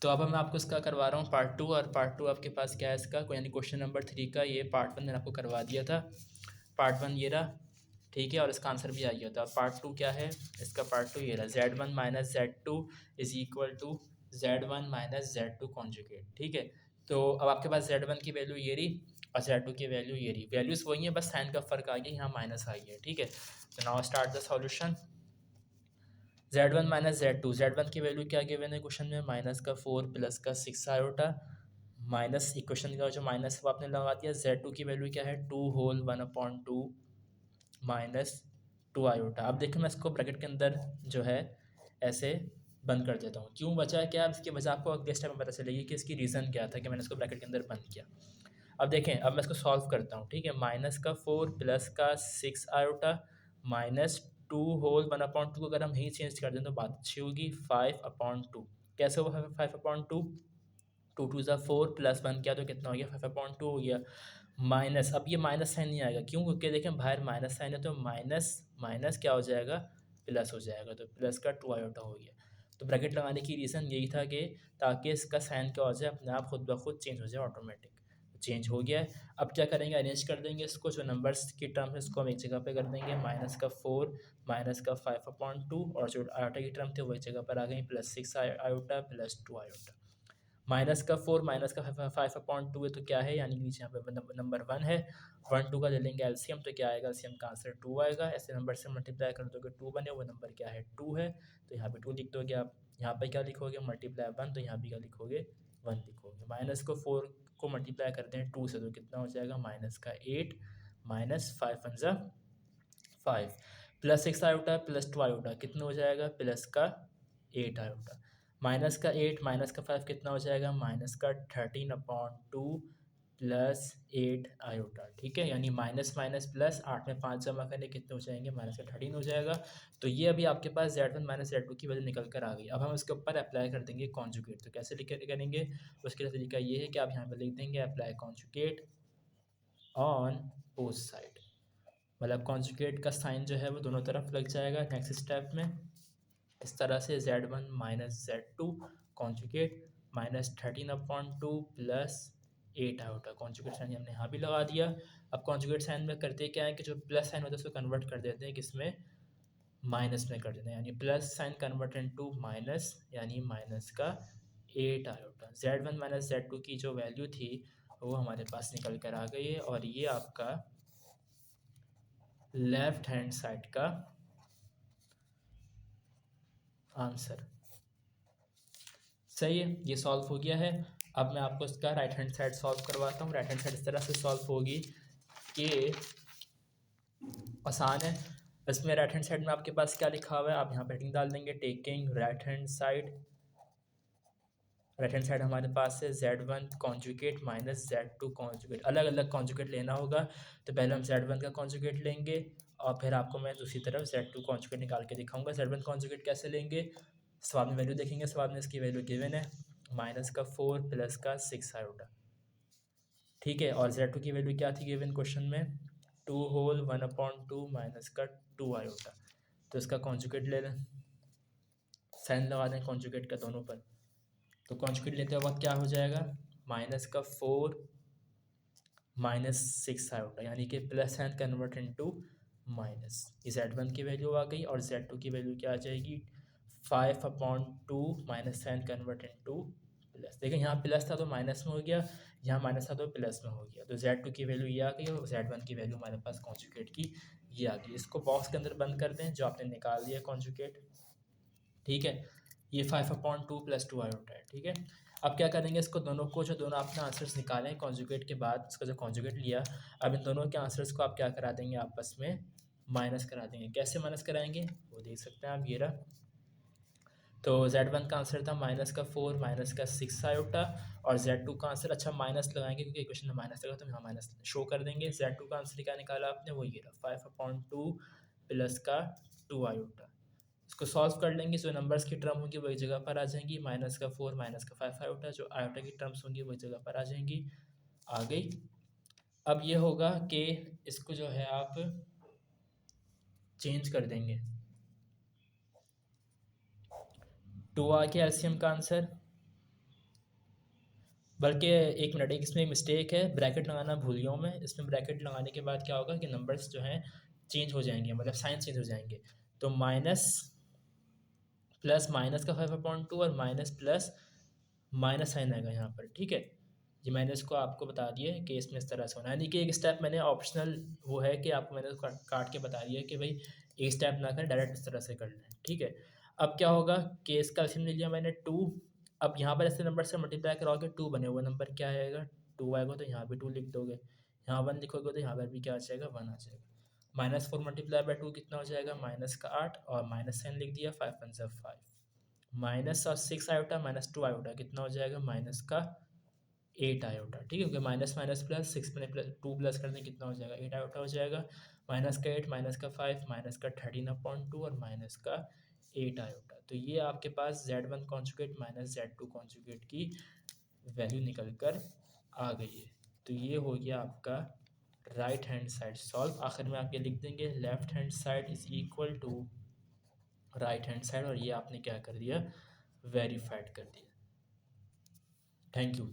तो अब मैं आपको इसका करवा रहा हूँ पार्ट 2, और पार्ट 2 आपके पास क्या है इसका, कोई यानी क्वेश्चन नंबर 3 का ये पार्ट 1 मैंने आपको करवा दिया था। पार्ट 1 ये रहा, ठीक है, और इसका आंसर भी आ गया था। पार्ट 2 क्या है इसका, पार्ट 2 ये रहा, Z1 minus Z2 is equal to Z1 minus Z2 conjugate, ठीक है। तो अब आपके पास Z1 की वैल्यू ये रही और Z2 की वैल्यू ये रही, वैल्यूज़ वही है, बस साइन का फ़र्क आ गया, यहाँ माइनस आ गया, ठीक है। तो now start the solution. Z1 minus Z2, Z1 की वैल्यू क्या गिवन है क्वेश्चन में, माइनस का 4 प्लस का 6 आयोटा, माइनस इक्वेशन का जो माइनस वो आपने लगा दिया। Z2 की वैल्यू क्या है, 2 होल 1/2 माइनस 2 आयोटा। अब देखो मैं इसको ब्रैकेट के अंदर जो है ऐसे बंद कर देता हूँ, क्यों बचा है क्या, अब इसकी वजह आपको अगले स्टेप में पता चलेगी कि इसकी रीज़न क्या था कि मैंने इसको ब्रैकेट के अंदर बंद किया। अब देखें, अब मैं इसको सॉल्व करता हूँ, ठीक है। माइनस का 4 प्लस का 6 आयोटा माइनस 2 होल 1/2 को अगर हम यही चेंज कर दें तो बात अच्छी होगी। 5/2 कैसे होगा 5/2, 2 2 ज़ा 4 प्लस 1 किया तो कितना हो गया, 5/2 हो गया। माइनस, अब ये माइनस साइन नहीं आएगा, क्यों, क्योंकि देखें बाहर माइनस साइन है, तो माइनस माइनस क्या हो जाएगा, प्लस हो जाएगा, तो प्लस का 2 आयोटा हो गया। तो ब्रैकेट लगाने की रीज़न यही था कि ताकि इसका साइन क्या हो जाए, अपने आप खुद ब खुद चेंज हो जाए, ऑटोमेटिक चेंज हो गया है। अब क्या करेंगे, अरेंज कर देंगे इसको, जो नंबर्स की टर्म है इसको हम एक जगह पे कर देंगे, माइनस का 4 माइनस का 5/2, और जो आयोटा की टर्म थे वो एक जगह पर आ गई, plus 6 iota plus 2 iota. Minus का 4 माइनस का 5/2 है, तो क्या है, यानी नीचे यहाँ पे नंबर 1 है, 1 2 का ले लेंगे एलसीएम, तो क्या आएगा, एलसीएम का आंसर 2 आएगा। ऐसे नंबर से मल्टीप्लाई कर दोगे 2 बने, वो नंबर क्या है, 2 है, तो यहाँ पे 2 लिख दोगे आप। यहाँ पे क्या लिखोगे, मल्टीप्लाई 1, तो यहाँ भी क्या लिखोगे, 1 लिखोगे। माइनस को 4 को मल्टीप्लाई करते हैं 2 से, तो कितना हो जाएगा, माइनस का 8 माइनस 5 1 ज़ा 5 प्लस 6 आयोटा प्लस 2 आयोटा कितना हो जाएगा, प्लस का 8 आयोटा। माइनस का 8 माइनस का 5 कितना हो जाएगा, माइनस का 13/2 प्लस 8 आयोटा, ठीक है। यानी माइनस माइनस प्लस 8 में 5 जमा करने कितने हो जाएंगे, माइनस का 13 हो जाएगा। तो ये अभी आपके पास Z1 माइनस Z2 की वजह निकल कर आ गई। अब हम इसके ऊपर अप्लाई कर देंगे कॉन्जुगेट, तो कैसे लिख करेंगे, उसके लिए तरीका ये है कि आप यहाँ पर लिख देंगे apply conjugate on both side, मतलब कॉन्जुगेट का साइन जो है वो दोनों तरफ लग जाएगा। नेक्स्ट स्टेप में इस तरह से Z1 minus Z2 conjugate minus 13/2 plus 8 iota, conjugate sign हमने यहाँ भी लगा दिया। अब कॉन्जुगेट साइन में करते क्या है कि जो प्लस साइन होता है उसको कन्वर्ट कर देते हैं किसमें, माइनस में कर देते हैं, यानी plus sign convert into minus, यानी माइनस का 8 आयोटा। Z1 माइनस Z2 की जो वैल्यू थी वो हमारे पास निकल कर आ गई है, और ये आपका लेफ्ट हैंड साइड का आंसर सही है। ये सॉल्व हो गया है। अब मैं आपको इसका राइट हैंड साइड सॉल्व करवाता हूँ। राइट हैंड साइड इस तरह से सॉल्व होगी कि आसान है। इसमें राइट हैंड साइड में आपके पास क्या लिखा हुआ है, आप यहाँ पे हेडिंग डाल देंगे, taking right hand side. Right hand side हमारे पास है Z1 conjugate minus Z2 conjugate, अलग अलग कॉन्जुगेट लेना होगा। तो पहले हम Z1 का कॉन्जुगेट लेंगे, और फिर आपको मैं दूसरी तरफ Z2 कॉन्जुगेट निकाल के दिखाऊंगा। Z1 कॉन्जुगेट कैसे लेंगे, स्वाद में वैल्यू देखेंगे, स्वाद में इसकी वैल्यू गिवन है, माइनस का 4 प्लस का 6 आयोटा, ठीक है। और Z2 की वैल्यू क्या थी गिवन क्वेश्चन में, 2 होल 1/2 माइनस का 2 आयोटा। तो इसका कॉन्जुगेट ले लें, साइन लगा दें कॉन्जुगेट का दोनों पर। तो कॉन्जुगेट लेते वक्त क्या हो जाएगा, माइनस का 4 माइनस 6 आयोटा, यानी कि plus sign convert into minus. ये Z1 की वैल्यू आ गई, और Z2 की वैल्यू क्या आ जाएगी, 5/2 minus sign convert into plus. देखिए यहाँ प्लस था तो माइनस में हो गया, यहाँ माइनस था तो प्लस में हो गया। तो Z2 की वैल्यू ये आ गई, और Z1 की वैल्यू हमारे पास कॉन्जुगेट की ये आ गई। इसको बॉक्स के अंदर बंद कर दें जो आपने निकाल दिया कॉन्जुगेट, ठीक है। ये 5/2 प्लस 2 आयोटा है, ठीक है। अब क्या करेंगे, इसको दोनों को, जो दोनों आपने आंसर्स निकाले कॉन्जुगेट के बाद, इसका जो कॉन्जुगेट लिया, अब इन दोनों के आंसर्स को आप क्या करा देंगे, आपस में माइनस करा देंगे। कैसे माइनस कराएंगे वो देख सकते हैं आप, ये रहा। तो Z1 का आंसर था माइनस का 4 माइनस का 6 आयोटा, और Z2 का आंसर, अच्छा माइनस लगाएंगे क्योंकि क्वेश्चन में माइनस लगा तो यहाँ माइनस शो कर देंगे। Z2 का आंसर क्या निकाला आपने, वो ये रहा, 5/2 प्लस का 2 आयोटा। इसको सॉल्व कर लेंगे, जो नंबर्स की टर्म होंगी वही जगह पर आ जाएंगी, माइनस का 4 माइनस का 5 आयोटा, जो आयोटा की टर्म्स होंगी वही जगह पर आ जाएंगी, आ गई। अब ये होगा कि इसको जो है आप चेंज कर देंगे, 2 आ गया एलसीएम का आंसर, बल्कि एक मिनट, एक इसमें मिस्टेक है, ब्रैकेट लगाना भूल गया हूँ मैं। इसमें ब्रैकेट लगाने के बाद क्या होगा कि नंबर्स जो हैं चेंज हो जाएंगे, मतलब साइन चेंज हो जाएंगे। तो माइनस प्लस माइनस का 5/2 और माइनस प्लस माइनस साइन आएगा यहाँ पर, ठीक है। ये मैंने इसको आपको बता दिया है कि इसमें इस तरह से होना है, यानी कि एक स्टेप मैंने ऑप्शनल वो है कि आपको मैंने उसको काट के बता दिया है कि भाई एक स्टेप ना करें, डायरेक्ट इस तरह से कर लें, ठीक है। अब क्या होगा कि इसका एलसीएम ले लिया मैंने 2। अब यहाँ पर ऐसे नंबर से मल्टीप्लाई कराओगे 2 बने हुए नंबर क्या आएगा, 2 आएगा, तो यहाँ भी 2 लिख दोगे, यहाँ 1 लिखोगे तो यहाँ पर भी क्या आ जाएगा, 1 आ जाएगा। -4 मल्टीप्लाई बाई 2 कितना हो जाएगा, माइनस का 8 और माइनस साइन लिख दिया, 5 1 5। माइनस और 6 आयोटा माइनस 2 आयोटा कितना हो जाएगा, माइनस का 8 आयोटा, ठीक है, क्योंकि माइनस माइनस प्लस 6 में प्लस 2 प्लस करने कितना हो जाएगा, 8 आयोटा हो जाएगा। माइनस का 8 माइनस का 5 माइनस का 13/2 और माइनस का 8 आयोटा। तो ये आपके पास Z1 conjugate minus Z2 conjugate की वैल्यू निकल कर आ गई है। तो ये हो गया आपका राइट हैंड साइड सॉल्व। आखिर में आप ये लिख देंगे left hand side is equal to right hand side, और ये आपने क्या कर दिया, वेरीफाइड कर दिया। Thank you.